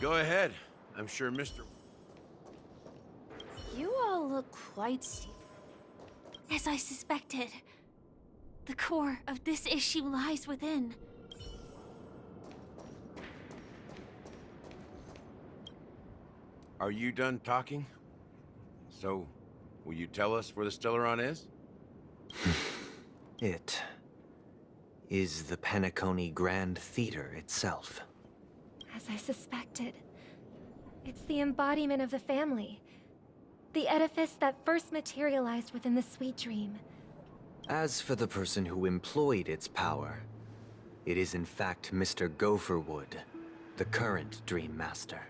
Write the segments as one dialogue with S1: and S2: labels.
S1: Go ahead. I'm sure Mr.
S2: You all look quite as I suspected. The core of this issue lies within.
S1: Are you done talking? So, will you tell us where the Stellaron is?
S3: It is the Penacony Grand Theater itself.
S4: As I suspected. It's the embodiment of the family. The edifice that first materialized within the Sweet Dream.
S3: As for the person who employed its power, it is in fact Mr. Gopherwood, the current Dream Master.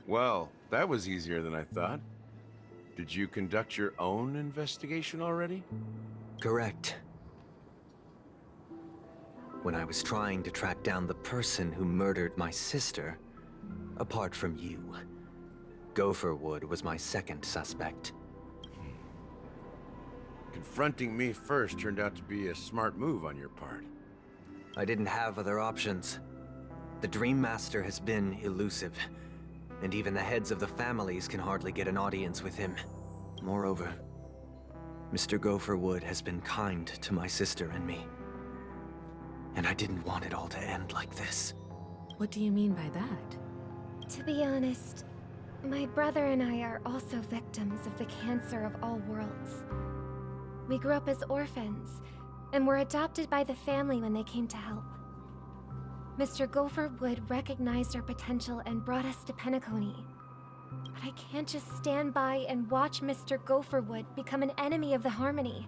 S1: Well, that was easier than I thought. Did you conduct your own investigation already?
S3: Correct. When I was trying to track down the person who murdered my sister, apart from you, Gopherwood was my second suspect.
S1: Confronting me first turned out to be a smart move on your part.
S3: I didn't have other options. The Dream Master has been elusive, and even the heads of the families can hardly get an audience with him. Moreover, Mr. Gopherwood has been kind to my sister and me. And I didn't want it all to end like this.
S5: What do you mean by that?
S4: To be honest, my brother and I are also victims of the cancer of all worlds. We grew up as orphans, and were adopted by the family when they came to help. Mr. Gopherwood recognized our potential and brought us to Penacony. But I can't just stand by and watch Mr. Gopherwood become an enemy of the Harmony.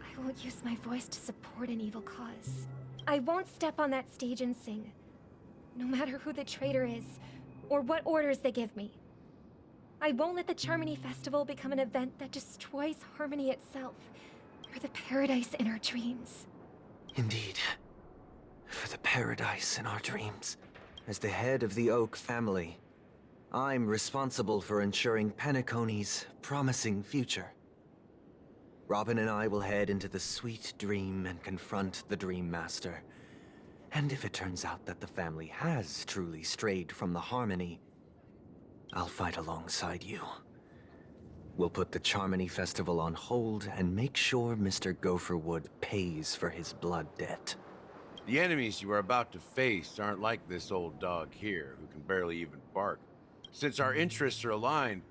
S4: I won't use my voice to support an evil cause. I won't step on that stage and sing, no matter who the traitor is, or what orders they give me. I won't let the Charmony Festival become an event that destroys Harmony itself, or the paradise in our dreams.
S3: Indeed. For the paradise in our dreams. As the head of the Oak family, I'm responsible for ensuring Penacony's promising future. Robin and I will head into the Sweet Dream and confront the Dream Master. And if it turns out that the family has truly strayed from the Harmony, I'll fight alongside you. We'll put the Charmony Festival on hold and make sure Mr. Gopherwood pays for his blood debt.
S1: The enemies you are about to face aren't like this old dog here, who can barely even bark. Since our interests are aligned,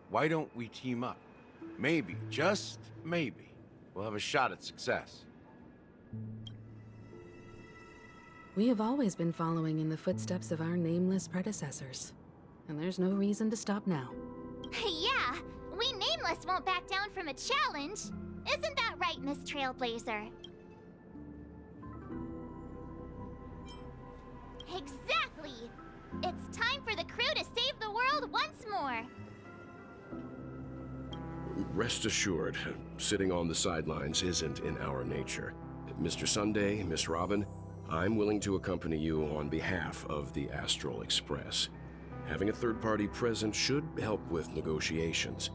S1: why don't we team up? Maybe, just maybe, we'll have a shot at success.
S5: We have always been following in the footsteps of our nameless predecessors. And there's no reason to stop now.
S6: Yeah, we Nameless won't back down from a challenge. Isn't that right, Miss Trailblazer? Exactly! It's time for the crew to save the world once more!
S7: Rest assured, sitting on the sidelines isn't in our nature. Mr. Sunday, Miss Robin, I'm willing to accompany you on behalf of the Astral Express. Having a third party present should help with negotiations,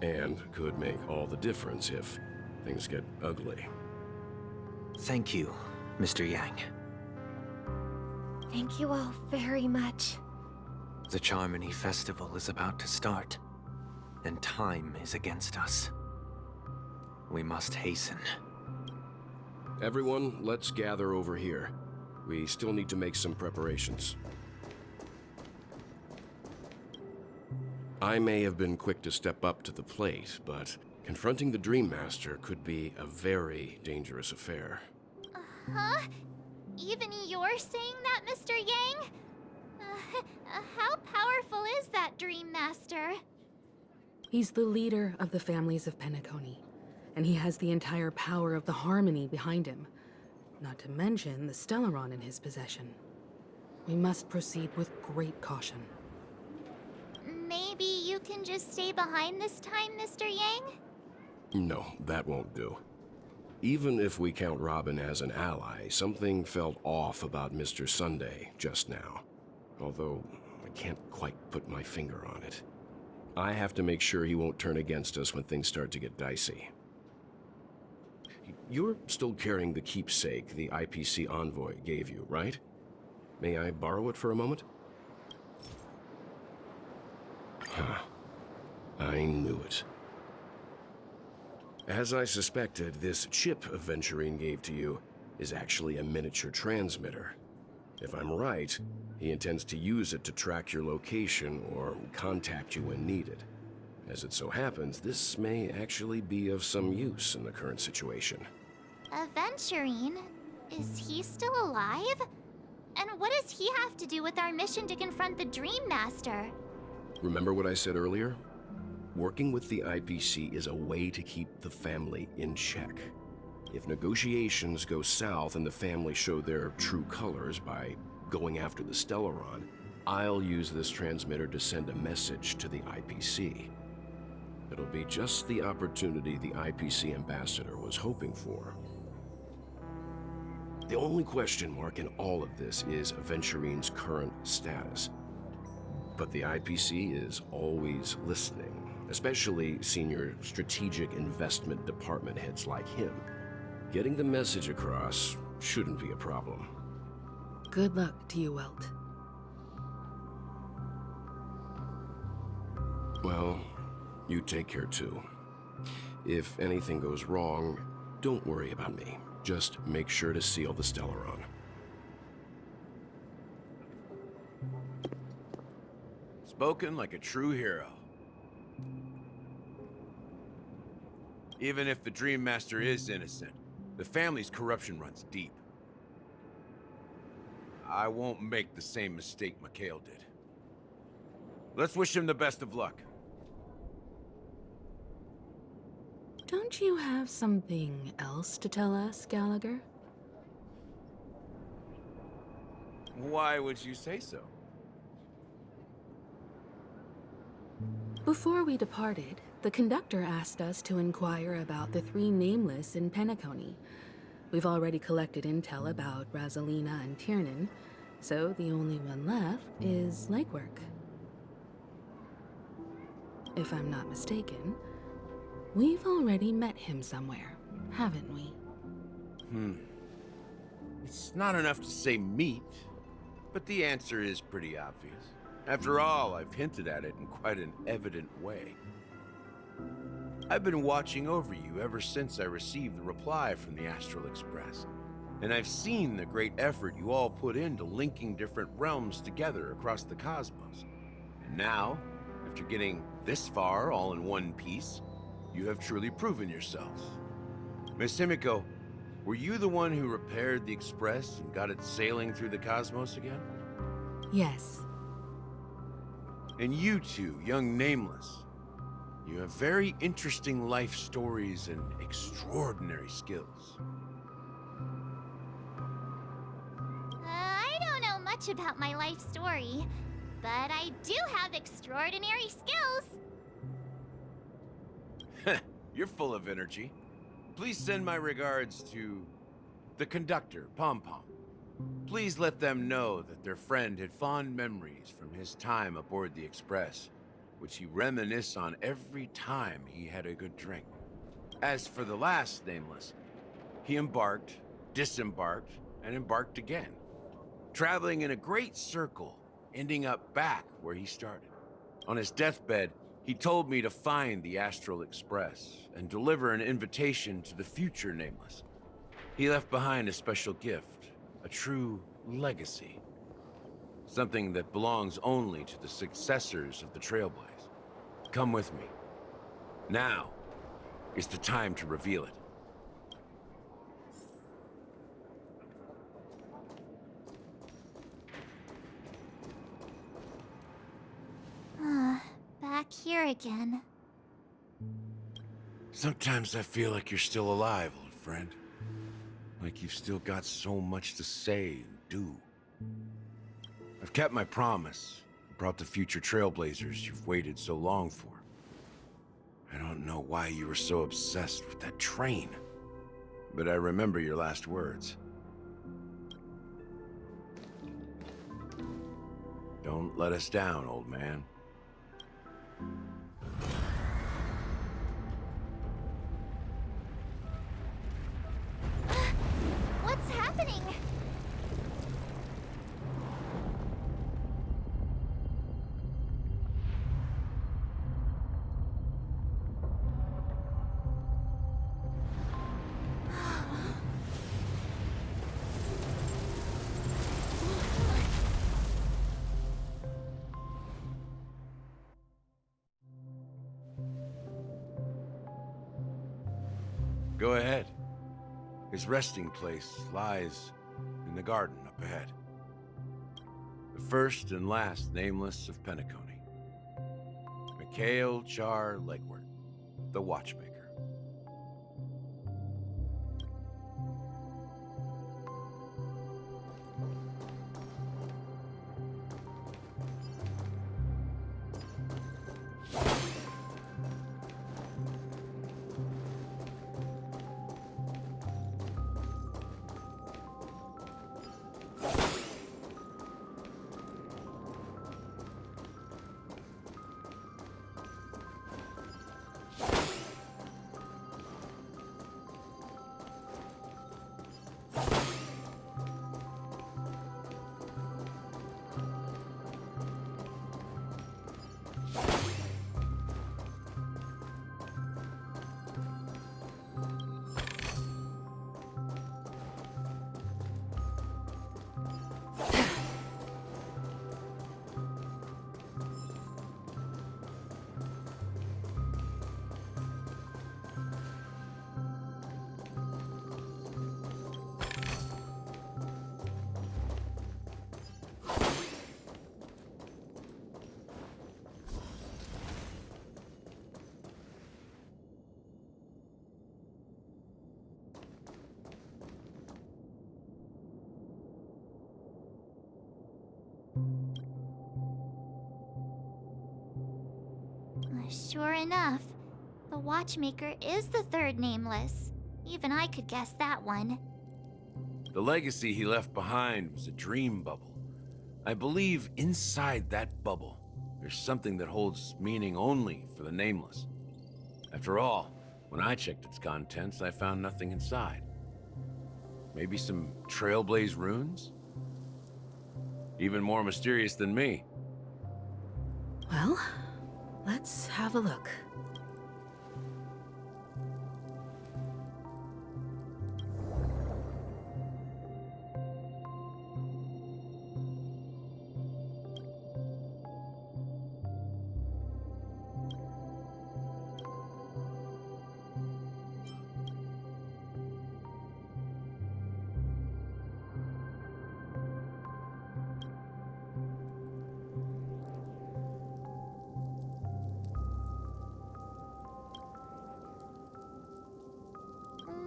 S7: and could make all the difference if things get ugly.
S3: Thank you, Mr. Yang.
S4: Thank you all very much.
S3: The Charmony Festival is about to start, and time is against us. We must hasten.
S7: Everyone, let's gather over here. We still need to make some preparations. I may have been quick to step up to the plate, but confronting the Dream Master could be a very dangerous affair.
S6: Huh? Even you're saying that, Mr. Yang? How powerful is that Dream Master?
S5: He's the leader of the families of Penacony, and he has the entire power of the Harmony behind him. Not to mention the Stellaron in his possession. We must proceed with great caution.
S6: Maybe you can just stay behind this time, Mr. Yang?
S7: No, that won't do. Even if we count Robin as an ally, something felt off about Mr. Sunday just now. Although, I can't quite put my finger on it. I have to make sure he won't turn against us when things start to get dicey. You're still carrying the keepsake the IPC envoy gave you, right? May I borrow it for a moment? Huh. I knew it. As I suspected, this chip Aventurine gave to you is actually a miniature transmitter. If I'm right, he intends to use it to track your location or contact you when needed. As it so happens, this may actually be of some use in the current situation.
S6: Aventurine? Is he still alive? And what does he have to do with our mission to confront the Dream Master?
S7: Remember what I said earlier? Working with the IPC is a way to keep the family in check. If negotiations go south and the family show their true colors by going after the Stellaron, I'll use this transmitter to send a message to the IPC. It'll be just the opportunity the IPC ambassador was hoping for. The only question mark in all of this is Aventurine's current status. But the IPC is always listening, especially senior strategic investment department heads like him. Getting the message across shouldn't be a problem.
S5: Good luck to you, Welt.
S7: Well, you take care too. If anything goes wrong, don't worry about me. Just make sure to seal the Stellaron.
S1: Spoken like a true hero. Even if the Dream Master is innocent, the family's corruption runs deep. I won't make the same mistake Mikhail did. Let's wish him the best of luck.
S5: Don't you have something else to tell us, Gallagher?
S1: Why would you say so?
S5: Before we departed, the conductor asked us to inquire about the 3 nameless in Penacony. We've already collected intel about Rosalina and Tiernan, so the only one left is legwork. If I'm not mistaken, we've already met him somewhere, haven't we?
S1: It's not enough to say meet, but the answer is pretty obvious. After all, I've hinted at it in quite an evident way. I've been watching over you ever since I received the reply from the Astral Express, and I've seen the great effort you all put into linking different realms together across the cosmos. And now, after getting this far all in one piece, you have truly proven yourselves. Miss Himiko, were you the one who repaired the Express and got it sailing through the cosmos again?
S5: Yes.
S1: And you two, young Nameless, you have very interesting life stories and extraordinary skills.
S6: I don't know much about my life story, but I do have extraordinary skills.
S1: You're full of energy. Please send my regards to the conductor, Pom Pom. Please let them know that their friend had fond memories from his time aboard the Express, which he reminisced on every time he had a good drink. As for the last Nameless, he embarked, disembarked, and embarked again, traveling in a great circle, ending up back where he started. On his deathbed, he told me to find the Astral Express and deliver an invitation to the future Nameless. He left behind a special gift, a true legacy. Something that belongs only to the successors of the Trailblaze. Come with me. Now is the time to reveal it.
S6: Back here again.
S1: Sometimes I feel like you're still alive, old friend. Like you've still got so much to say and do. I've kept my promise, brought the future Trailblazers you've waited so long for. I don't know why you were so obsessed with that train, but I remember your last words. Don't let us down, old man.
S6: What's happening?
S1: Go ahead. His resting place lies in the garden up ahead. The first and last nameless of Penacony. Mikhail Char Legwart, the Watchmaker.
S6: Sure enough, the Watchmaker is the third nameless. Even I could guess that one.
S1: The legacy he left behind was a dream bubble. I believe inside that bubble, there's something that holds meaning only for the nameless. After all, when I checked its contents, I found nothing inside. Maybe some Trailblaze runes? Even more mysterious than me.
S5: Well, let's have a look.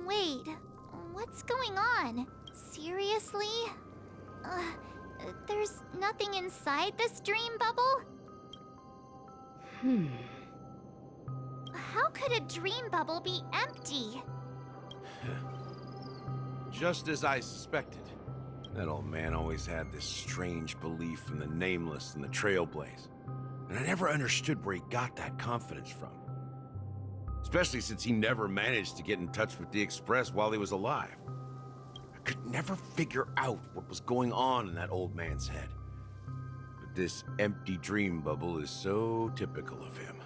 S6: Wait, what's going on? Seriously? There's nothing inside this dream bubble? How could a dream bubble be empty?
S1: Just as I suspected. That old man always had this strange belief in the nameless and the Trailblaze. And I never understood where he got that confidence from. Especially since he never managed to get in touch with the Express while he was alive. I could never figure out what was going on in that old man's head. But this empty dream bubble is so typical of him.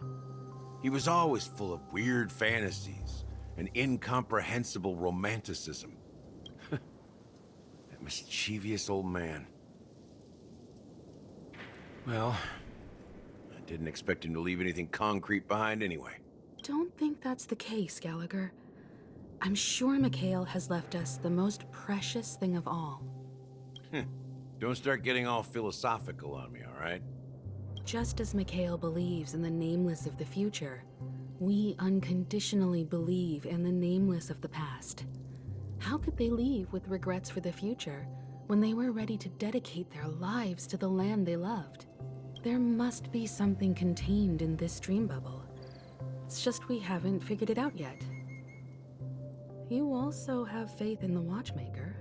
S1: He was always full of weird fantasies and incomprehensible romanticism. That mischievous old man. Well, I didn't expect him to leave anything concrete behind anyway.
S5: Don't think that's the case, Gallagher. I'm sure Mikhail has left us the most precious thing of all.
S1: Don't start getting all philosophical on me, all right?
S5: Just as Mikhail believes in the nameless of the future, we unconditionally believe in the nameless of the past. How could they leave with regrets for the future when they were ready to dedicate their lives to the land they loved? There must be something contained in this dream bubble. It's just we haven't figured it out yet. You also have faith in the Watchmaker,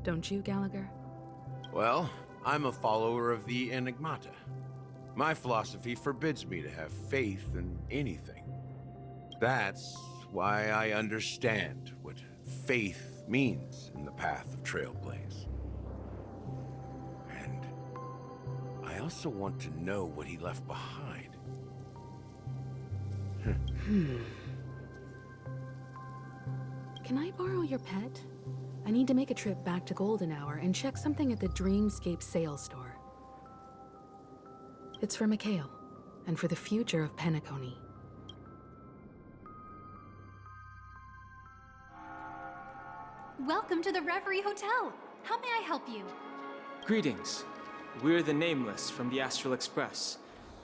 S5: don't you, Gallagher?
S1: Well, I'm a follower of the Enigmata. My philosophy forbids me to have faith in anything. That's why I understand what faith means in the path of Trailblaze. And I also want to know what he left behind.
S5: Can I borrow your pet? I need to make a trip back to Golden Hour and check something at the Dreamscape sales store. It's for Mikhail, and for the future of Penacony.
S2: Welcome to the Reverie Hotel. How may I help you?
S8: Greetings. We're the Nameless from the Astral Express,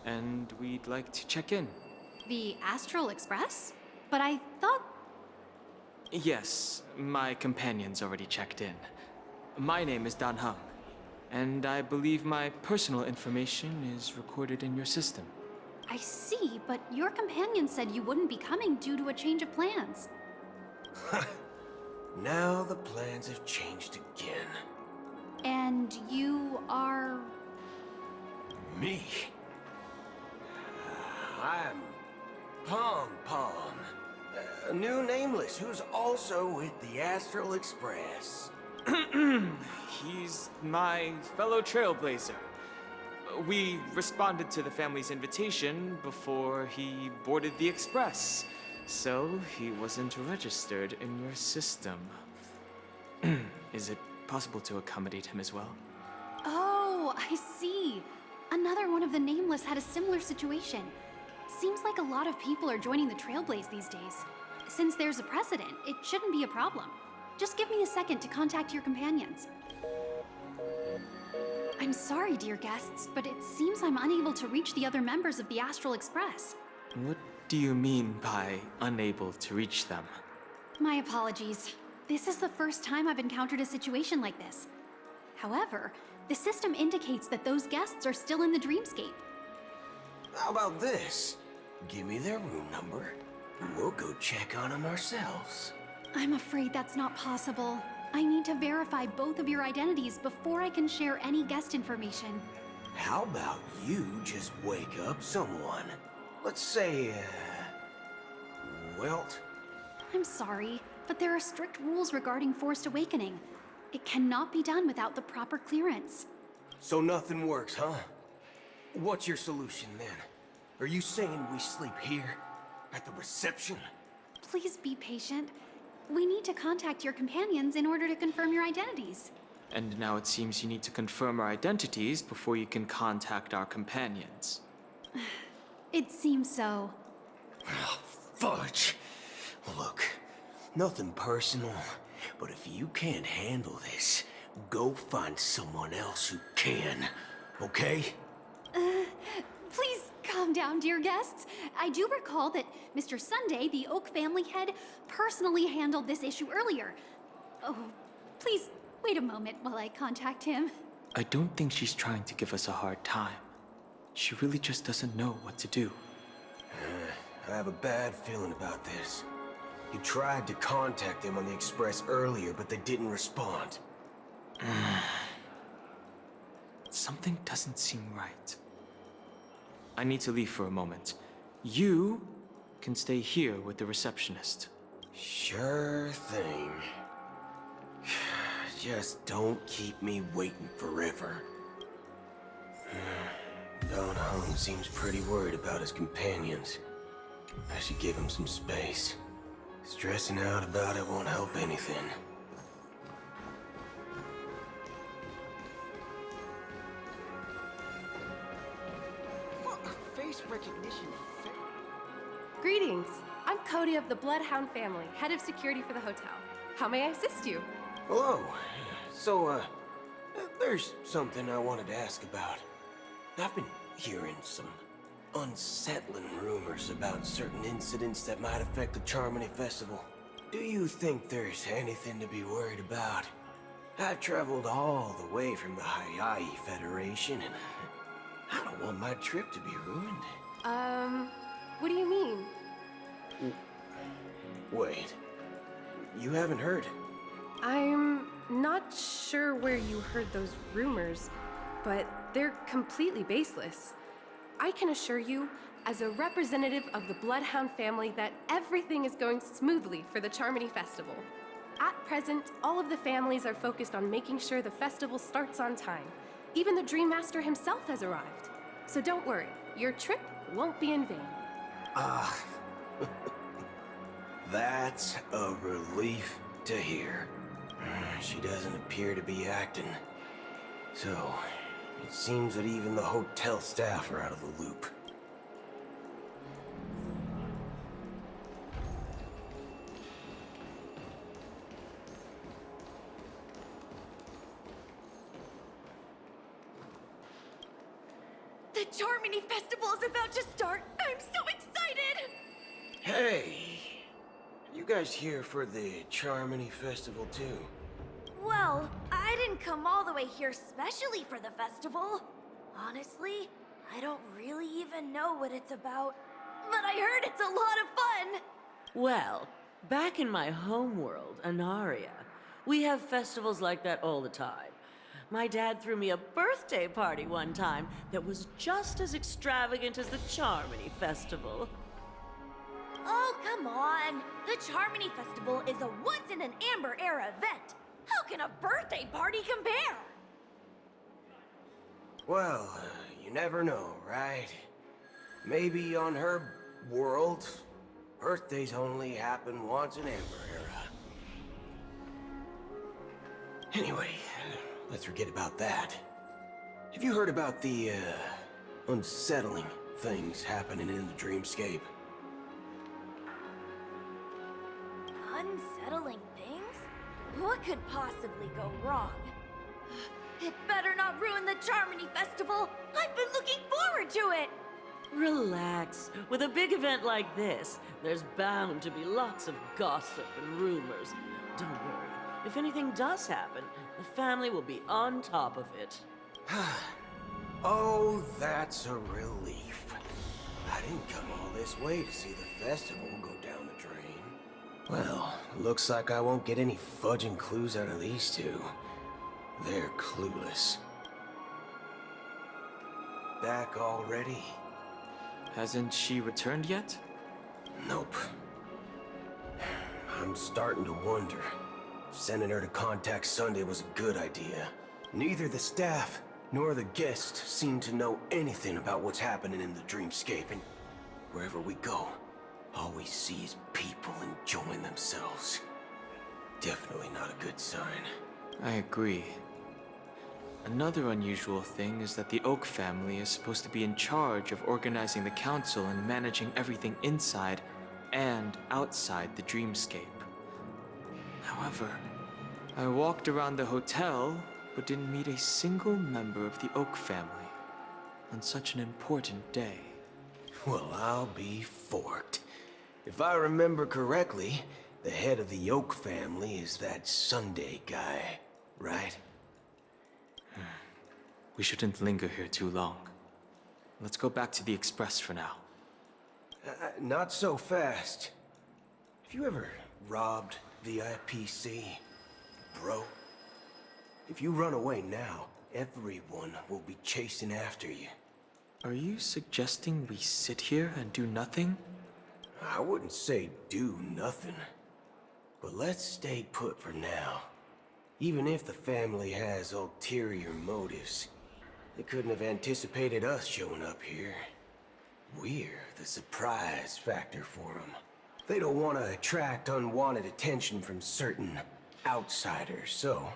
S8: and we'd like to check in.
S2: The Astral Express? But I thought...
S8: Yes, my companion's already checked in. My name is Dan Hung, and I believe my personal information is recorded in your system.
S2: I see, but your companion said you wouldn't be coming due to a change of plans.
S9: Now the plans have changed again.
S2: And you are...
S9: Me? I'm Pom Pom, a new Nameless who's also with the Astral Express.
S8: He's my fellow trailblazer. We responded to the family's invitation before he boarded the express, so he wasn't registered in your system. Is it possible to accommodate him as well?
S2: Oh, I see. Another one of the Nameless had a similar situation. Seems like a lot of people are joining the Trailblaze these days. Since there's a precedent, it shouldn't be a problem. Just give me a second to contact your companions. I'm sorry, dear guests, but it seems I'm unable to reach the other members of the Astral Express.
S8: What do you mean by unable to reach them?
S2: My apologies. This is the first time I've encountered a situation like this. However, the system indicates that those guests are still in the dreamscape.
S9: How about this? Give me their room number, and we'll go check on them ourselves.
S2: I'm afraid that's not possible. I need to verify both of your identities before I can share any guest information.
S9: How about you just wake up someone? Let's say, Welt?
S2: I'm sorry, but there are strict rules regarding forced awakening. It cannot be done without the proper clearance.
S9: So nothing works, huh? What's your solution then? Are you saying we sleep here? At the reception?
S2: Please be patient. We need to contact your companions in order to confirm your identities.
S8: And now it seems you need to confirm our identities before you can contact our companions.
S2: It seems so.
S9: Oh, fudge! Look, nothing personal, but if you can't handle this, go find someone else who can, okay?
S2: Please calm down, dear guests. I do recall that Mr. Sunday, the Oak family head, personally handled this issue earlier. Oh, please wait a moment while I contact him.
S8: I don't think she's trying to give us a hard time. She really just doesn't know what to do.
S9: I have a bad feeling about this. You tried to contact them on the Express earlier, but they didn't respond.
S8: Something doesn't seem right. I need to leave for a moment. You can stay here with the receptionist.
S9: Sure thing. Just don't keep me waiting forever. Don Hung seems pretty worried about his companions. I should give him some space. Stressing out about it won't help anything.
S10: Face recognition.
S11: Greetings. I'm Cody of the Bloodhound family, head of security for the hotel. How may I assist you?
S9: Hello. So, there's something I wanted to ask about. I've been hearing some unsettling rumors about certain incidents that might affect the Charmony Festival. Do you think there's anything to be worried about? I've traveled all the way from the Hayahi Federation, and I don't want my trip to be ruined.
S11: What do you mean?
S9: Wait. You haven't heard?
S11: I'm not sure where you heard those rumors, but they're completely baseless. I can assure you, as a representative of the Bloodhound family, that everything is going smoothly for the Charmony Festival. At present, all of the families are focused on making sure the festival starts on time. Even the Dream Master himself has arrived. So don't worry, your trip won't be in vain.
S9: Ah, that's a relief to hear. She doesn't appear to be acting. So, it seems that even the hotel staff are out of the loop.
S10: The Charmony Festival is about to start! I'm so excited!
S9: Hey, you guys here for the Charmony Festival too?
S10: Well, I didn't come all the way here specially for the festival. Honestly, I don't really even know what it's about. But I heard it's a lot of fun!
S12: Well, back in my homeworld, Anaria, we have festivals like that all the time. My dad threw me a birthday party one time that was just as extravagant as the Charmony Festival.
S10: Oh, come on! The Charmony Festival is a once-in-an-amber era event! How can a birthday party compare?
S9: Well, you never know, right? Maybe on her world, birthdays only happen once in Amber Era. Anyway, let's forget about that. Have you heard about the, unsettling things happening in the dreamscape?
S10: Unsettling things? What could possibly go wrong? It better not ruin the Charmony Festival! I've been looking forward to it!
S12: Relax. With a big event like this, there's bound to be lots of gossip and rumors. Don't worry. If anything does happen, the family will be on top of it.
S9: Oh, that's a relief. I didn't come all this way to see the festival go down the drain. Well, looks like I won't get any fudging clues out of these two. They're clueless. Back already?
S8: Hasn't she returned yet?
S9: Nope. I'm starting to wonder. Sending her to contact Sunday was a good idea. Neither the staff nor the guests seem to know anything about what's happening in the dreamscape, and wherever we go, all we see is people enjoying themselves. Definitely not a good sign.
S8: I agree. Another unusual thing is that the Oak family is supposed to be in charge of organizing the council and managing everything inside and outside the dreamscape. However, I walked around the hotel but didn't meet a single member of the Oak family on such an important day.
S9: Well, I'll be forked. If I remember correctly, the head of the Oak family is that Sunday guy, right?
S8: We shouldn't linger here too long. Let's go back to the Express for now.
S9: Not so fast. Have you ever robbed the IPC, bro? If you run away now, everyone will be chasing after you.
S8: Are you suggesting we sit here and do nothing?
S9: I wouldn't say do nothing. But let's stay put for now. Even if the family has ulterior motives, they couldn't have anticipated us showing up here. We're the surprise factor for them. They don't want to attract unwanted attention from certain outsiders, so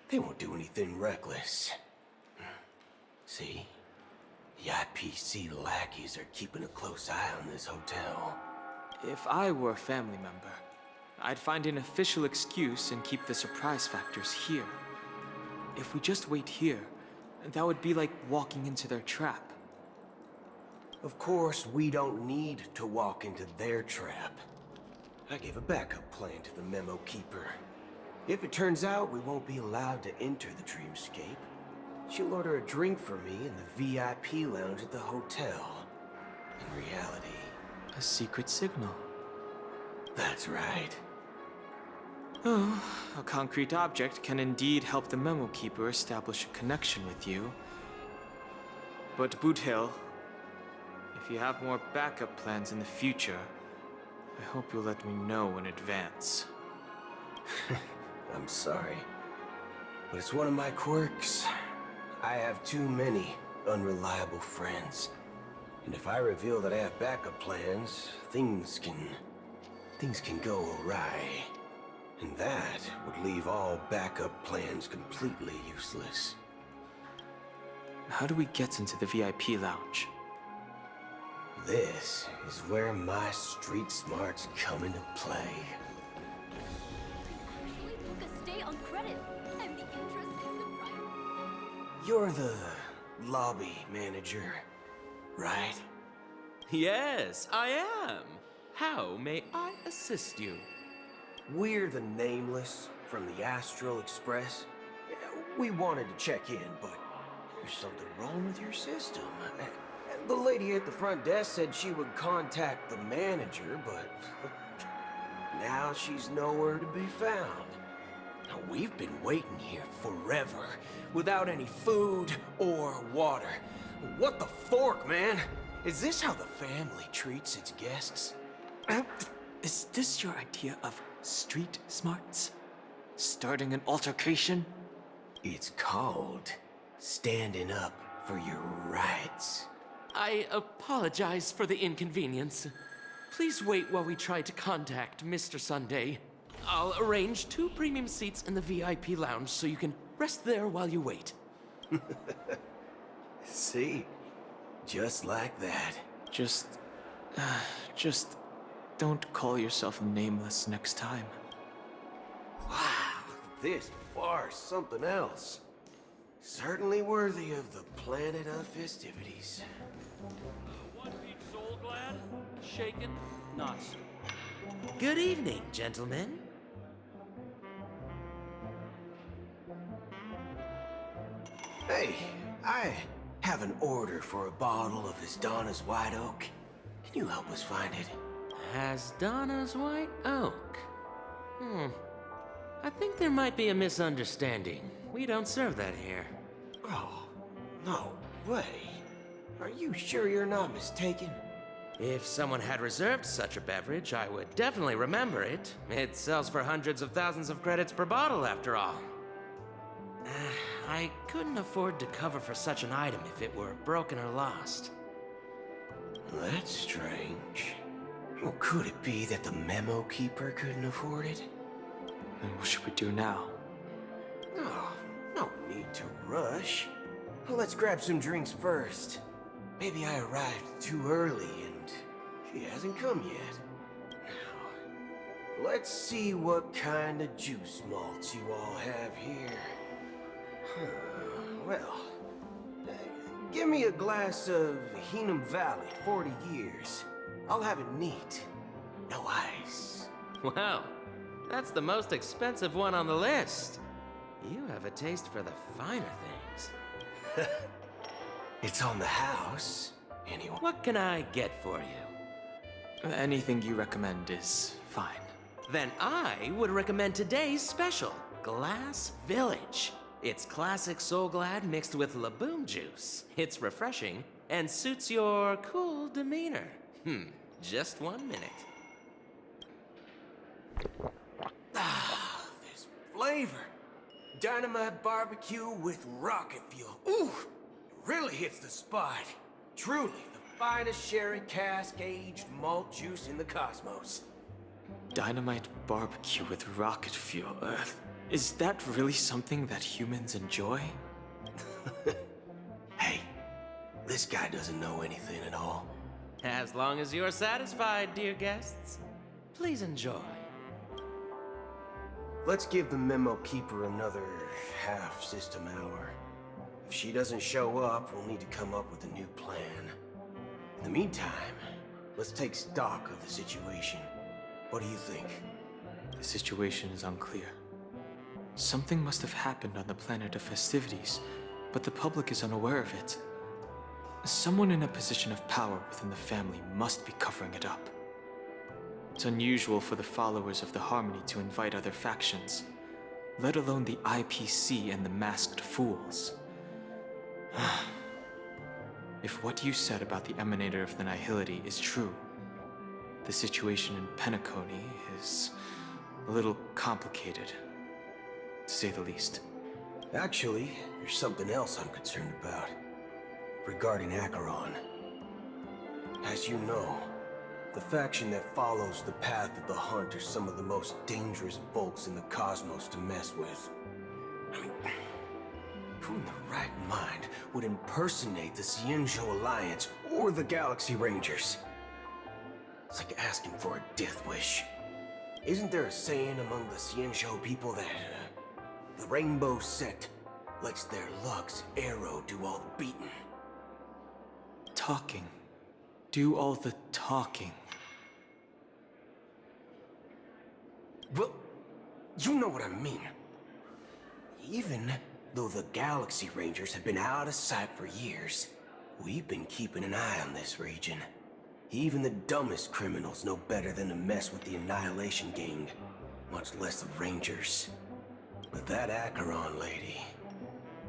S9: they won't do anything reckless. See? The IPC lackeys are keeping a close eye on this hotel.
S8: If I were a family member, I'd find an official excuse and keep the surprise factors here. If we just wait here, that would be like walking into their trap.
S9: Of course, we don't need to walk into their trap. I gave a backup plan to the memo keeper. If it turns out we won't be allowed to enter the dreamscape, she'll order a drink for me in the VIP lounge at the hotel. In reality...
S8: A secret signal.
S9: That's right.
S8: Oh, a concrete object can indeed help the memo keeper establish a connection with you. But Boot Hill, if you have more backup plans in the future, I hope you'll let me know in advance.
S9: I'm sorry, but it's one of my quirks. I have too many unreliable friends. And if I reveal that I have backup plans, things can go awry. And that would leave all backup plans completely useless.
S8: How do we get into the VIP lounge?
S9: This is where my street smarts come into play.
S10: Actually took a stay on credit, and the interest is surprising.
S9: You're the lobby manager, right?
S13: Yes, I am. How may I assist you?
S9: We're the Nameless from the Astral Express. We wanted to check in, but there's something wrong with your system. The lady at the front desk said she would contact the manager, but now she's nowhere to be found. Now, we've been waiting here forever, without any food or water. What the fork, man? Is this how the family treats its guests?
S8: Is this your idea of street smarts? Starting an altercation?
S9: It's called standing up for your rights.
S13: I apologize for the inconvenience. Please wait while we try to contact Mr. Sunday. I'll arrange 2 premium seats in the VIP lounge so you can rest there while you wait.
S9: See? Just like that.
S8: Just don't call yourself Nameless next time.
S9: Wow, this bar's something else. Certainly worthy of the planet of festivities.
S13: One beach soul glad, shaken, not so. Good evening, gentlemen.
S9: Hey, I have an order for a bottle of Donna's White Oak. Can you help us find it?
S13: Donna's White Oak? I think there might be a misunderstanding. We don't serve that here.
S9: Oh, no way. Are you sure you're not mistaken?
S13: If someone had reserved such a beverage, I would definitely remember it. It sells for hundreds of thousands of credits per bottle, after all. I couldn't afford to cover for such an item if it were broken or lost.
S9: That's strange. Well, could it be that the memo keeper couldn't afford it?
S8: Then what should we do now?
S9: Oh, no need to rush. Let's grab some drinks first. Maybe I arrived too early and she hasn't come yet. Now, let's see what kind of juice malts you all have here. Well, give me a glass of Heenum Valley, 40 years. I'll have it neat. No ice.
S13: Wow, that's the most expensive one on the list. You have a taste for the finer things.
S9: It's on the house, anyway.
S13: What can I get for you?
S8: Anything you recommend is fine.
S13: Then I would recommend today's special, Glass Village. It's classic Soul Glad mixed with Laboom juice. It's refreshing and suits your cool demeanor. Just 1 minute.
S9: Ah, this flavor. Dynamite barbecue with rocket fuel. Ooh, it really hits the spot. Truly the finest sherry cask-aged malt juice in the cosmos.
S8: Dynamite barbecue with rocket fuel. Is that really something that humans enjoy?
S9: Hey, this guy doesn't know anything at all.
S13: As long as you're satisfied, dear guests, please enjoy.
S9: Let's give the memo keeper another half-system hour. If she doesn't show up, we'll need to come up with a new plan. In the meantime, let's take stock of the situation. What do you think?
S8: The situation is unclear. Something must have happened on the planet of festivities, but the public is unaware of it. Someone in a position of power within the family must be covering it up. It's unusual for the followers of the Harmony to invite other factions, let alone the IPC and the Masked Fools. If what you said about the Emanator of the Nihility is true, the situation in Penacony is a little complicated, to say the least.
S9: Actually, there's something else I'm concerned about. Regarding Acheron. As you know, the faction that follows the path of the Hunt are some of the most dangerous folks in the cosmos to mess with. I mean, who in the right mind would impersonate the Cienzo Alliance or the Galaxy Rangers? It's like asking for a death wish. Isn't there a saying among the Cienzo people that the Rainbow Sect lets their Lux arrow do all the beating?
S8: talking. Do all the talking.
S9: Well, you know what I mean. Even though the Galaxy Rangers have been out of sight for years, we've been keeping an eye on this region. Even the dumbest criminals know better than to mess with the Annihilation Gang, much less the Rangers. But that Acheron lady,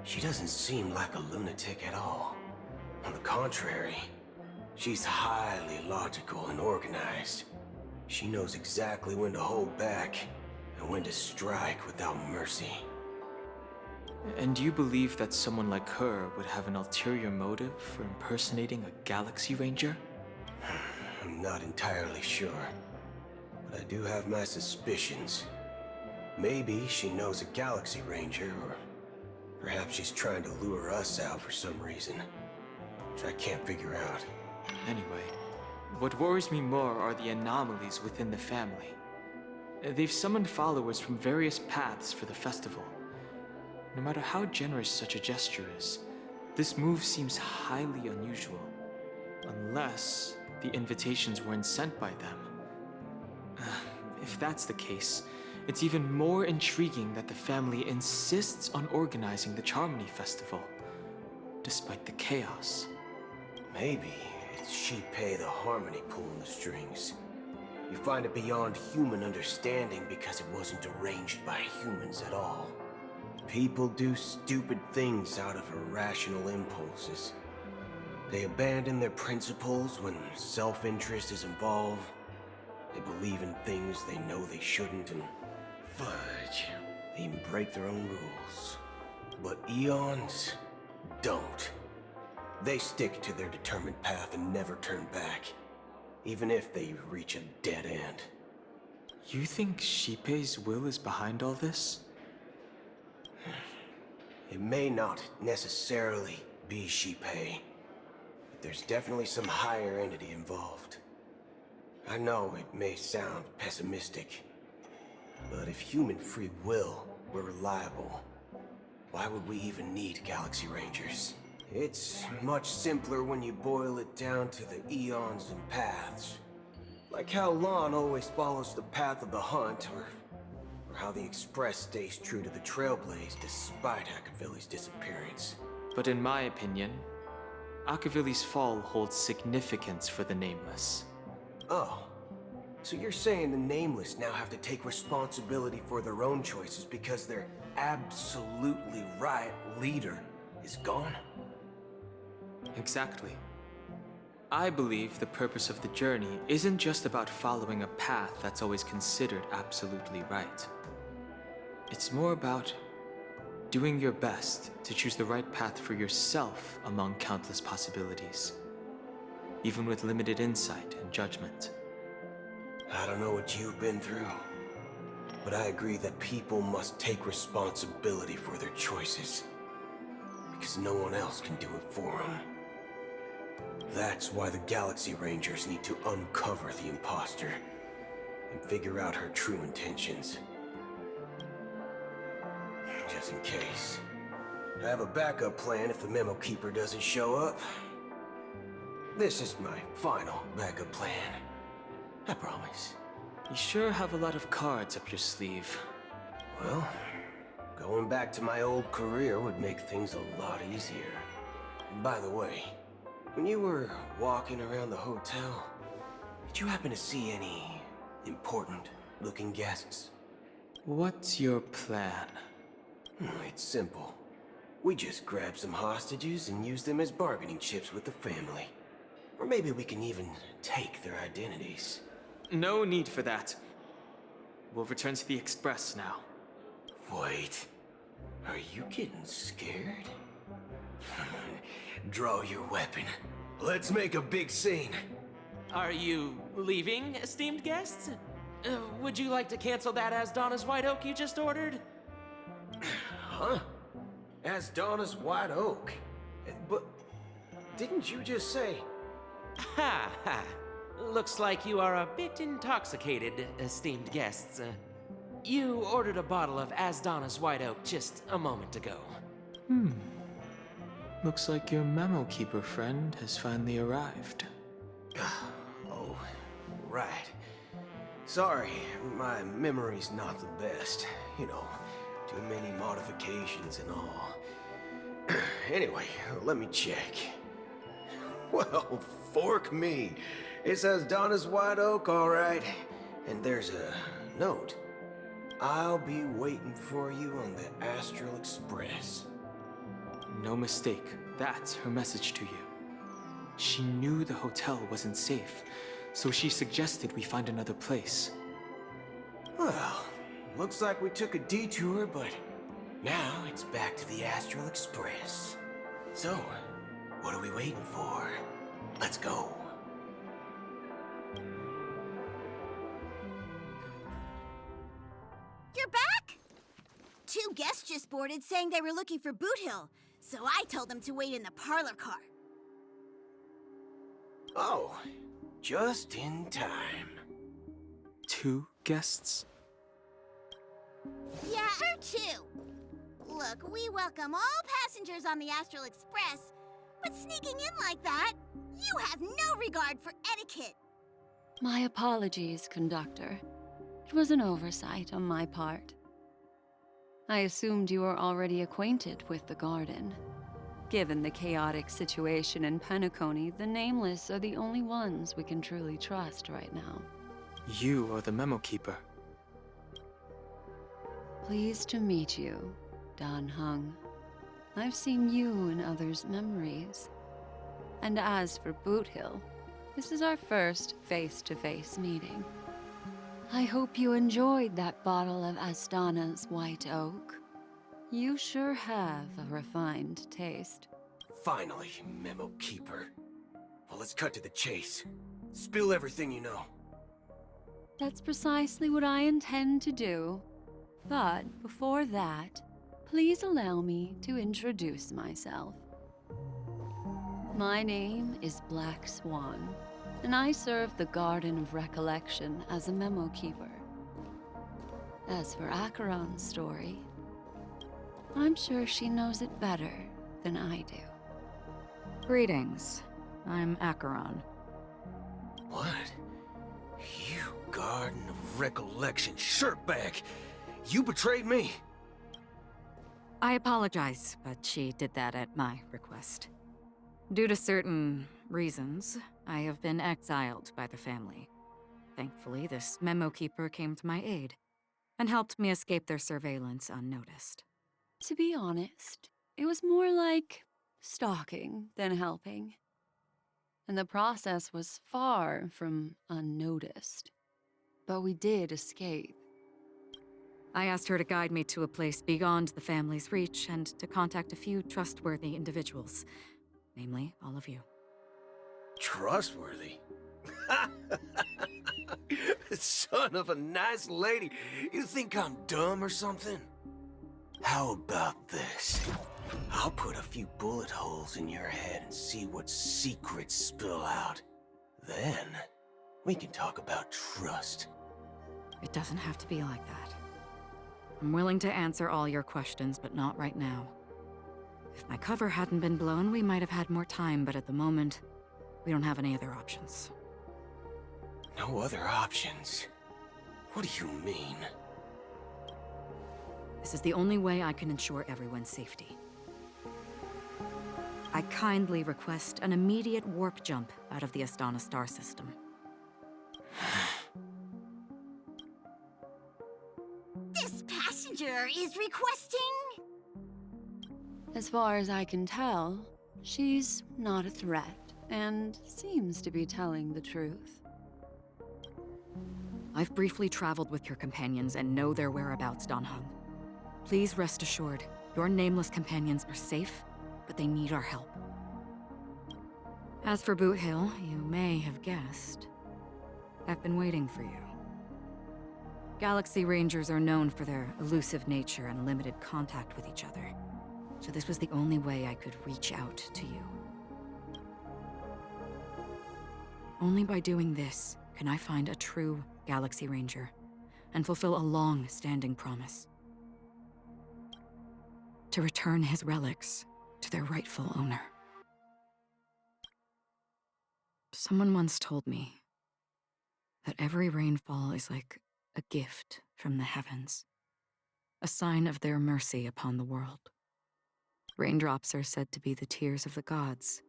S9: she doesn't seem like a lunatic at all. On the contrary, she's highly logical and organized. She knows exactly when to hold back and when to strike without mercy.
S8: And you believe that someone like her would have an ulterior motive for impersonating a Galaxy Ranger?
S9: I'm not entirely sure, but I do have my suspicions. Maybe she knows a Galaxy Ranger, or perhaps she's trying to lure us out for some reason, which I can't figure out.
S8: Anyway, what worries me more are the anomalies within the family. They've summoned followers from various paths for the festival. No matter how generous such a gesture is, this move seems highly unusual. Unless the invitations weren't sent by them. If that's the case, it's even more intriguing that the family insists on organizing the Charmony Festival, despite the chaos.
S9: Maybe it's Shipei the Harmony pulling the strings. You find it beyond human understanding because it wasn't arranged by humans at all. People do stupid things out of irrational impulses. They abandon their principles when self-interest is involved. They believe in things they know they shouldn't, and fudge, they even break their own rules. But Eons don't. They stick to their determined path and never turn back, even if they reach a dead end.
S8: You think Shipei's will is behind all this?
S9: It may not necessarily be Shipei, but there's definitely some higher entity involved. I know it may sound pessimistic, but if human free will were reliable, why would we even need Galaxy Rangers? It's much simpler when you boil it down to the eons and paths. Like how Lon always follows the path of the hunt, or how the Express stays true to the Trailblaze despite Akavili's disappearance.
S8: But in my opinion, Akavili's fall holds significance for the Nameless.
S9: Oh, so you're saying the Nameless now have to take responsibility for their own choices because their absolutely right leader is gone?
S8: Exactly. I believe the purpose of the journey isn't just about following a path that's always considered absolutely right. It's more about doing your best to choose the right path for yourself among countless possibilities, even with limited insight and judgment.
S9: I don't know what you've been through, but I agree that people must take responsibility for their choices, because no one else can do it for them. That's why the Galaxy Rangers need to uncover the imposter and figure out her true intentions. Just in case. I have a backup plan if the Memo Keeper doesn't show up. This is my final backup plan. I promise.
S8: You sure have a lot of cards up your sleeve.
S9: Well, going back to my old career would make things a lot easier. And by the way, when you were walking around the hotel, did you happen to see any important-looking guests?
S8: What's your plan?
S9: It's simple. We just grab some hostages and use them as bargaining chips with the family. Or maybe we can even take their identities.
S8: No need for that. We'll return to the Express now.
S9: Wait. Are you getting scared? Draw your weapon. Let's make a big scene.
S13: Are you leaving, esteemed guests? Would you like to cancel that as Donna's White Oak you just ordered?
S9: Huh? As Donna's White Oak? But didn't you just say...
S13: Ha ha. Looks like you are a bit intoxicated, esteemed guests. You ordered a bottle of As Donna's White Oak just a moment ago.
S8: Looks like your memo keeper friend has finally arrived.
S9: Oh, right. Sorry, my memory's not the best. You know, too many modifications and all. Anyway, let me check. Well, fork me. It says Donna's White Oak, all right. And there's a note. I'll be waiting for you on the Astral Express.
S8: No mistake, that's her message to you. She knew the hotel wasn't safe, so she suggested we find another place.
S9: Well, looks like we took a detour, but now it's back to the Astral Express. So, what are we waiting for? Let's go.
S10: You're back? Two guests just boarded saying they were looking for Boot Hill, so I told them to wait in the parlor car.
S9: Oh, just in time.
S8: 2 guests?
S10: Yeah, her too. Look, we welcome all passengers on the Astral Express, but sneaking in like that, you have no regard for etiquette.
S14: My apologies, conductor. It was an oversight on my part. I assumed you were already acquainted with the garden. Given the chaotic situation in Penacony, the Nameless are the only ones we can truly trust right now.
S8: You are the memo keeper.
S14: Pleased to meet you, Dan Hung. I've seen you in others' memories. And as for Boot Hill, this is our first face-to-face meeting. I hope you enjoyed that bottle of Astana's White Oak. You sure have a refined taste.
S9: Finally, Memo Keeper. Well, let's cut to the chase. Spill everything you know.
S14: That's precisely what I intend to do. But before that, please allow me to introduce myself. My name is Black Swan, and I serve the Garden of Recollection as a memo keeper. As for Acheron's story, I'm sure she knows it better than I do.
S15: Greetings. I'm Acheron.
S9: What? You Garden of Recollection shirtbag! You betrayed me!
S15: I apologize, but she did that at my request. Due to certain reasons, I have been exiled by the family. Thankfully, this memo keeper came to my aid and helped me escape their surveillance unnoticed.
S14: To be honest, it was more like stalking than helping. And the process was far from unnoticed. But we did escape.
S15: I asked her to guide me to a place beyond the family's reach and to contact a few trustworthy individuals. Namely, all of you.
S9: Trustworthy? Son of a nice lady. You think I'm dumb or something? How about this? I'll put a few bullet holes in your head and see what secrets spill out. Then, we can talk about trust.
S15: It doesn't have to be like that. I'm willing to answer all your questions, but not right now. If my cover hadn't been blown, we might have had more time, but at the moment, we don't have any other options.
S9: No other options? What do you mean?
S15: This is the only way I can ensure everyone's safety. I kindly request an immediate warp jump out of the Astana star system.
S10: This passenger is requesting...
S14: As far as I can tell, she's not a threat and seems to be telling the truth.
S15: I've briefly traveled with your companions and know their whereabouts, Dan Hung. Please rest assured, your nameless companions are safe, but they need our help. As for Boot Hill, you may have guessed. I've been waiting for you. Galaxy Rangers are known for their elusive nature and limited contact with each other. So this was the only way I could reach out to you. Only by doing this can I find a true Galaxy Ranger and fulfill a long-standing promise. To return his relics to their rightful owner. Someone once told me that every rainfall is like a gift from the heavens, a sign of their mercy upon the world. Raindrops are said to be the tears of the gods,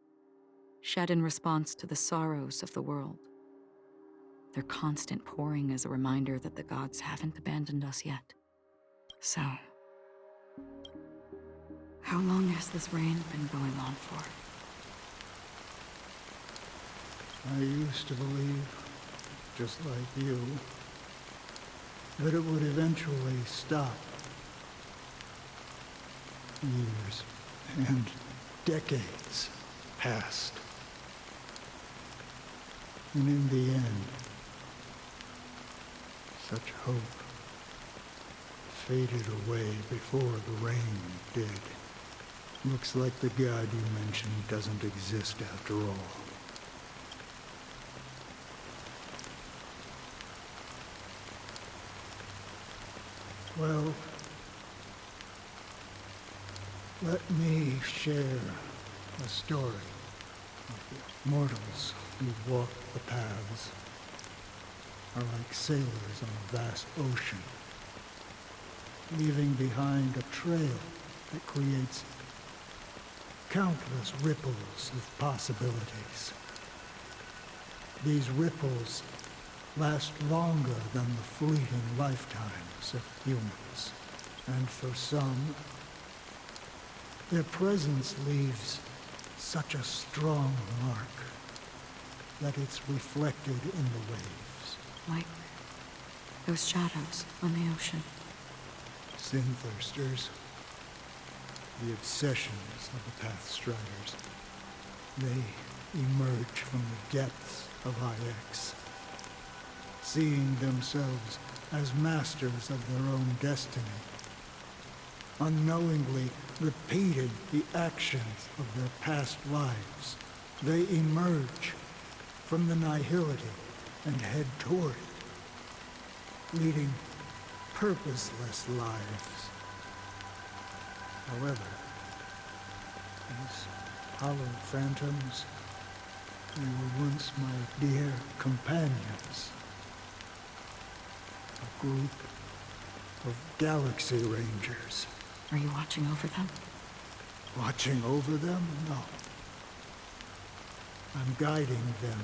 S15: shed in response to the sorrows of the world. Their constant pouring is a reminder that the gods haven't abandoned us yet. So, how long has this rain been going on for?
S16: I used to believe, just like you, that it would eventually stop. Years and decades passed. And in the end, such hope faded away before the rain did. Looks like the god you mentioned doesn't exist after all. Well, let me share a story of the mortals who walk the paths are like sailors on a vast ocean, leaving behind a trail that creates countless ripples of possibilities. These ripples last longer than the fleeting lifetimes of humans, and for some, their presence leaves such a strong mark that it's reflected in the waves.
S15: Like those shadows on the ocean.
S16: Sin-thirsters, the obsessions of the Pathstriders, they emerge from the depths of IX, seeing themselves as masters of their own destiny, unknowingly repeating the actions of their past lives. They emerge from the nihility and head toward it, leading purposeless lives. However, these hollow phantoms, they were once my dear companions. A group of Galaxy Rangers.
S15: Are you watching over them?
S16: Watching over them? No. I'm guiding them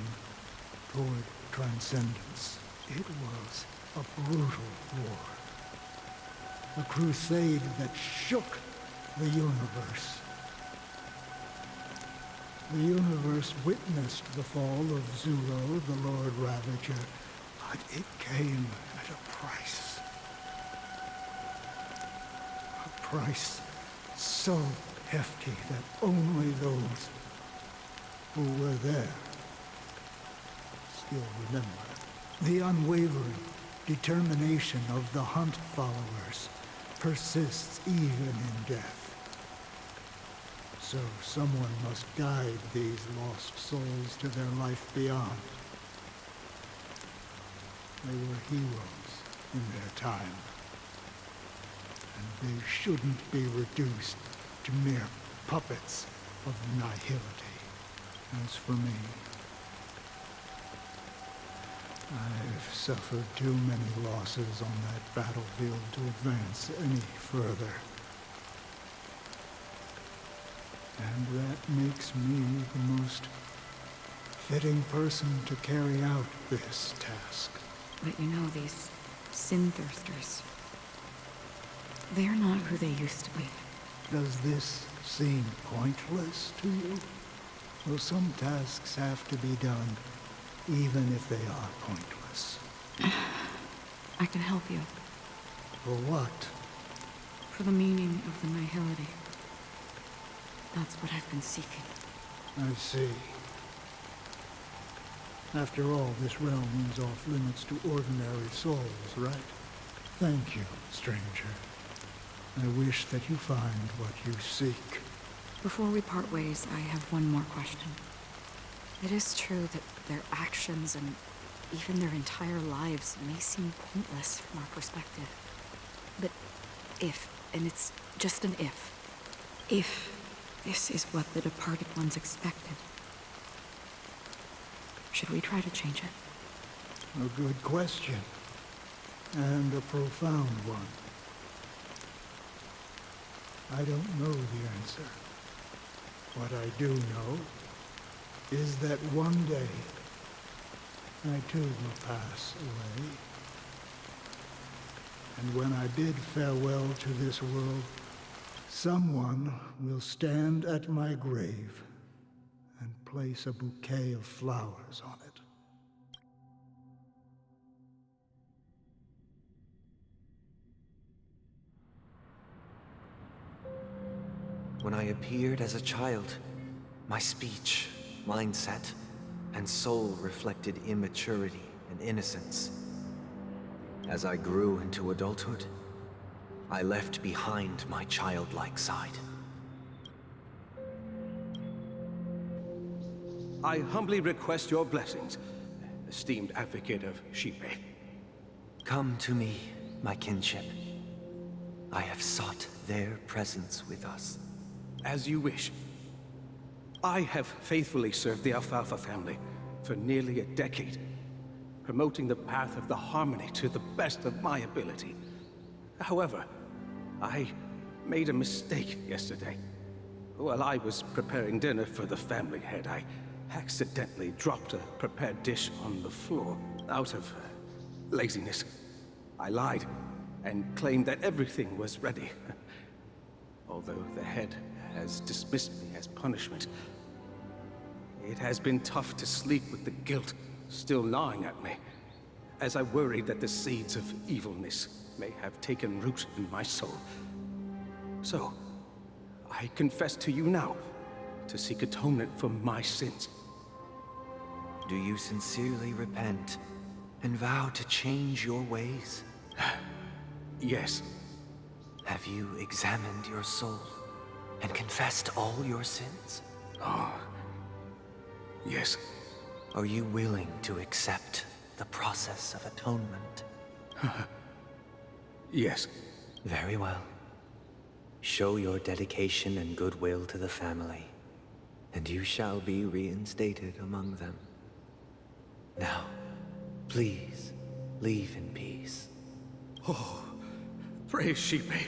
S16: toward transcendence. It was a brutal war. A crusade that shook the universe. The universe witnessed the fall of Zulo, the Lord Ravager, but it came at a price. A price so hefty that only those who were there still remember. The unwavering determination of the Hunt followers persists even in death. So someone must guide these lost souls to their life beyond. They were heroes in their time, and they shouldn't be reduced to mere puppets of nihility. As for me, I've suffered too many losses on that battlefield to advance any further. And that makes me the most fitting person to carry out this task.
S15: But you know, these sin-thirsters, they're not who they used to be.
S16: Does this seem pointless to you? Well, some tasks have to be done, even if they are pointless.
S15: I can help you.
S16: For what?
S15: For the meaning of the nihility. That's what I've been seeking.
S16: I see. After all, this realm is off limits to ordinary souls, right? Thank you, stranger. I wish that you find what you seek.
S15: Before we part ways, I have one more question. It is true that their actions and even their entire lives may seem pointless from our perspective. But if, and it's just an if This is what the departed ones expected. Should we try to change it?
S16: A good question. And a profound one. I don't know the answer. What I do know is that one day, I too will pass away. And when I bid farewell to this world, someone will stand at my grave and place a bouquet of flowers on it.
S3: When I appeared as a child, my speech, mindset, and soul reflected immaturity and innocence. As I grew into adulthood, I left behind my childlike side.
S17: I humbly request your blessings, esteemed advocate of Shipe.
S3: Come to me, my kinship. I have sought their presence with us.
S17: As you wish. I have faithfully served the Alfalfa family for nearly a decade, promoting the path of the Harmony to the best of my ability. However, I made a mistake yesterday. While I was preparing dinner for the family head, I accidentally dropped a prepared dish on the floor out of laziness. I lied and claimed that everything was ready. Although the head has dismissed me as punishment, it has been tough to sleep with the guilt still gnawing at me, as I worried that the seeds of evilness may have taken root in my soul. So, I confess to you now, to seek atonement for my sins.
S3: Do you sincerely repent and vow to change your ways?
S17: Yes.
S3: Have you examined your soul and confessed all your sins?
S17: Oh, yes.
S3: Are you willing to accept the process of atonement?
S17: Yes.
S3: Very well. Show your dedication and goodwill to the family, and you shall be reinstated among them. Now, please, leave in peace.
S17: Oh, praise Shipe.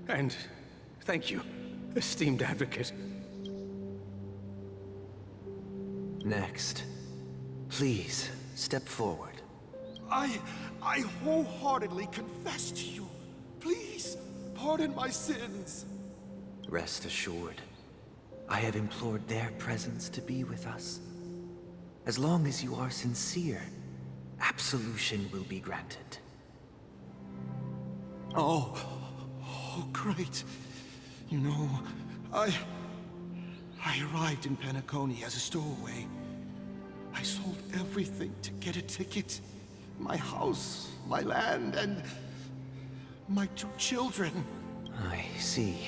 S17: And thank you, esteemed advocate.
S3: Next, please step forward.
S18: I wholeheartedly confess to you. Please, pardon my sins.
S3: Rest assured, I have implored their presence to be with us. As long as you are sincere, absolution will be granted.
S18: Oh, great. You know, I arrived in Penacony as a stowaway. I sold everything to get a ticket. My house, my land, and my 2 children.
S3: I see.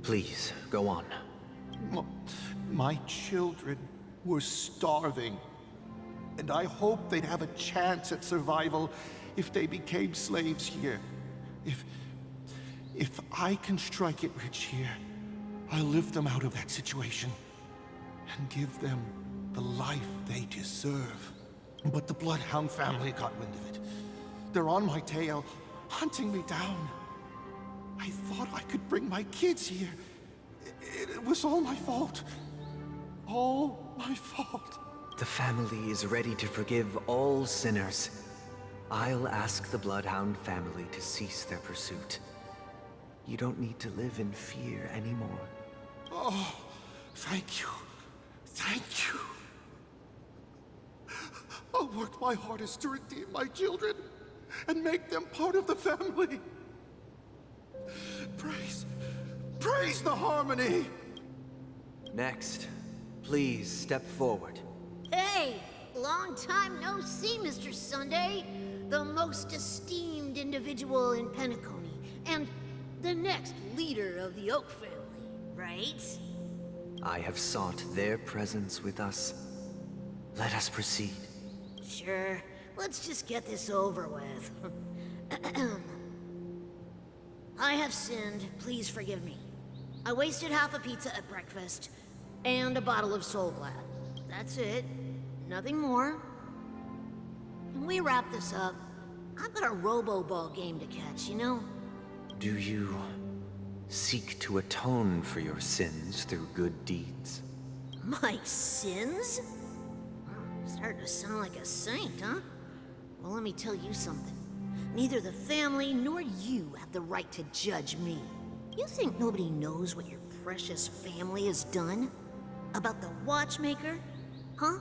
S3: Please, go on.
S18: My children were starving, and I hoped they'd have a chance at survival if they became slaves here. If I can strike it rich here, I'll lift them out of that situation and give them the life they deserve. But the Bloodhound family got wind of it. They're on my tail, hunting me down. I thought I could bring my kids here. It was all my fault. All my fault.
S3: The family is ready to forgive all sinners. I'll ask the Bloodhound family to cease their pursuit. You don't need to live in fear anymore.
S18: Oh, thank you. Thank you. I'll work my hardest to redeem my children and make them part of the family. Praise the Harmony!
S3: Next, please step forward.
S19: Hey! Long time no see, Mr. Sunday. The most esteemed individual in Penacony, and the next leader of the Oak family, right?
S3: I have sought their presence with us. Let us proceed.
S19: Sure. Let's just get this over with. I have sinned. Please forgive me. I wasted half a pizza at breakfast, and a bottle of Soul Glad. That's it. Nothing more. Can we wrap this up? I've got a robo-ball game to catch, you know?
S3: Do you seek to atone for your sins through good deeds?
S19: My sins? Starting to sound like a saint, huh? Well, let me tell you something. Neither the family nor you have the right to judge me. You think nobody knows what your precious family has done? About the watchmaker? Huh?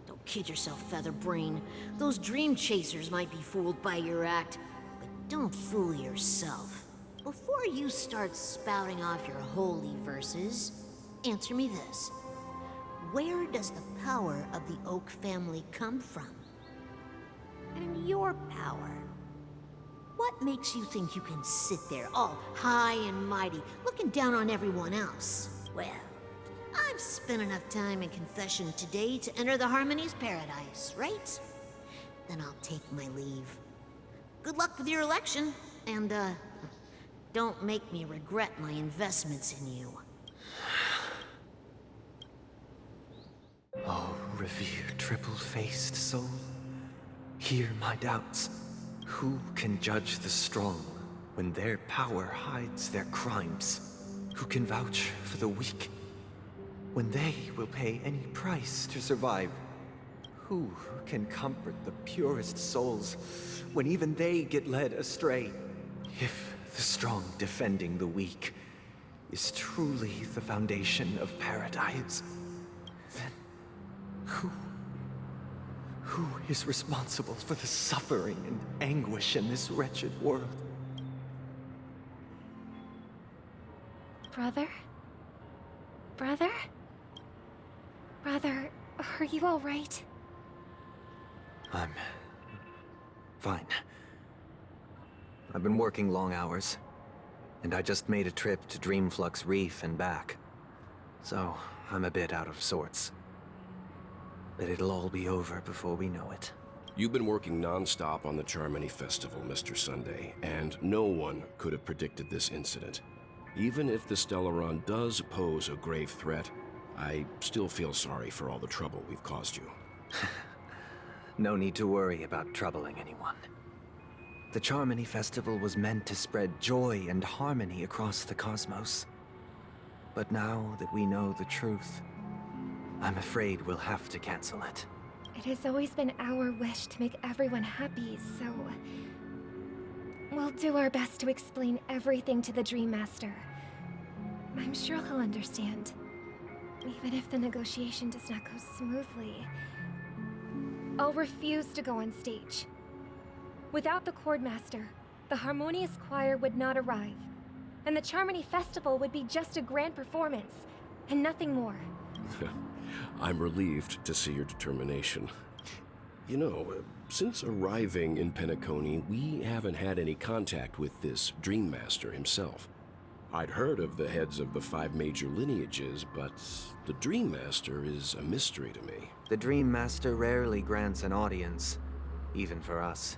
S19: Don't kid yourself, Featherbrain. Those dream chasers might be fooled by your act, but don't fool yourself. Before you start spouting off your holy verses, answer me this. Where does the power of the Oak family come from? And your power? What makes you think you can sit there all high and mighty, looking down on everyone else? Well, I've spent enough time in confession today to enter the Harmony's paradise, right? Then I'll take my leave. Good luck with your election, and, don't make me regret my investments in you.
S3: Oh, revered triple-faced soul, hear my doubts. Who can judge the strong when their power hides their crimes? Who can vouch for the weak when they will pay any price to survive? Who can comfort the purest souls when even they get led astray? If the strong defending the weak is truly the foundation of paradise, then who is responsible for the suffering and anguish in this wretched world?
S4: Brother? Brother? Brother, are you all right?
S3: I'm fine. I've been working long hours, and I just made a trip to Dreamflux Reef and back. So, I'm a bit out of sorts. But it'll all be over before we know it.
S7: You've been working non-stop on the Charmony Festival, Mr. Sunday, and no one could have predicted this incident. Even if the Stellaron does pose a grave threat, I still feel sorry for all the trouble we've caused you.
S3: No need to worry about troubling anyone. The Charmony Festival was meant to spread joy and harmony across the cosmos. But now that we know the truth, I'm afraid we'll have to cancel it.
S4: It has always been our wish to make everyone happy, so... we'll do our best to explain everything to the Dream Master. I'm sure he'll understand. Even if the negotiation does not go smoothly. I'll refuse to go on stage. Without the Chordmaster, the Harmonious Choir would not arrive, and the Charmony Festival would be just a grand performance, and nothing more.
S7: I'm relieved to see your determination. You know, since arriving in Penacony, we haven't had any contact with this Dream Master himself. I'd heard of the heads of the 5 major lineages, but the Dream Master is a mystery to me.
S3: The Dream Master rarely grants an audience, even for us.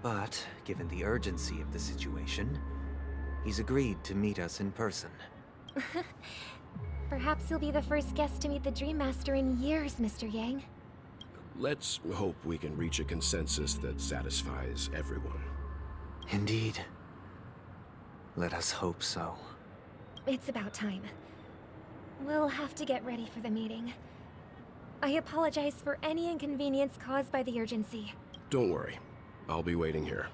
S3: But, given the urgency of the situation, he's agreed to meet us in person.
S4: Perhaps you'll be the first guest to meet the Dream Master in years, Mr. Yang.
S7: Let's hope we can reach a consensus that satisfies everyone.
S3: Indeed. Let us hope so.
S4: It's about time. We'll have to get ready for the meeting. I apologize for any inconvenience caused by the urgency.
S7: Don't worry. I'll be waiting here.